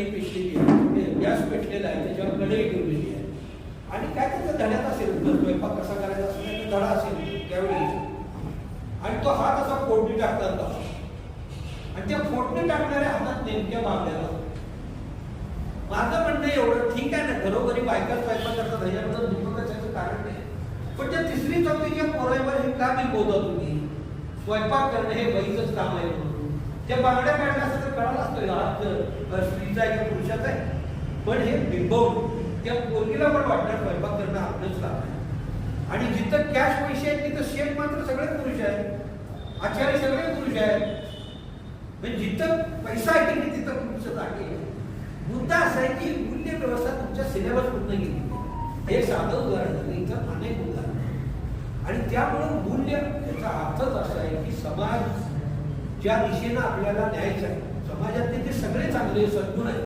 पेटलेली आहे, गॅस पेटलेला आहे, त्याच्यावर कढई ठेवलेली आहे आणि काय त्याचा धड्यात असेल, स्वयंपाक कसा करायचा असेल धडा असेल त्यावेळी, आणि तो हात असा फोडणी टाकतात आणि त्या फोडणी टाकणाऱ्या हातात नेमक्या बांधलेला. माझं म्हणणं एवढं ठीक आहे ना, घरोघरी बायका स्वयंपाक करतात, ह्याच्याबद्दल दुःख कशाचं कारण नाही, पण त्या तिसरी चौथीच्या पोरावर हे का बिंबवता तुम्ही? स्वयंपाक करणं हे बाईचंच काम आहे म्हणून. त्या बांगड्या काढल्या असं तर कळाला असतो हात स्त्रीचा आहे किंवा पुरुषाचा आहे, पण हे बिंबवून त्या पोरगीला पण वाटणार स्वयंपाक करणं आपलंच काम आहे. आणि जिथं कॅश पैसे आहेत तिथं शेठ मात्र सगळे पुरुष आहेत, आचार्य सगळे पुरुष आहेत. म्हणजे जिथं पैसा आहे की तिथं पुरुष आहे. मुद्दा असा आहे की मूल्य व्यवस्था तुमच्या सिलेबस पूर्ण गेली. हे साधं उदाहरण झालं, इथं अनेक उदाहरण. आणि त्यामुळं मूल्य याचा अर्थच असा आहे की समाज ज्या दिशेनं आपल्याला न्यायचा आहे, समाजातले जे सगळे चांगले सद्गुण आहेत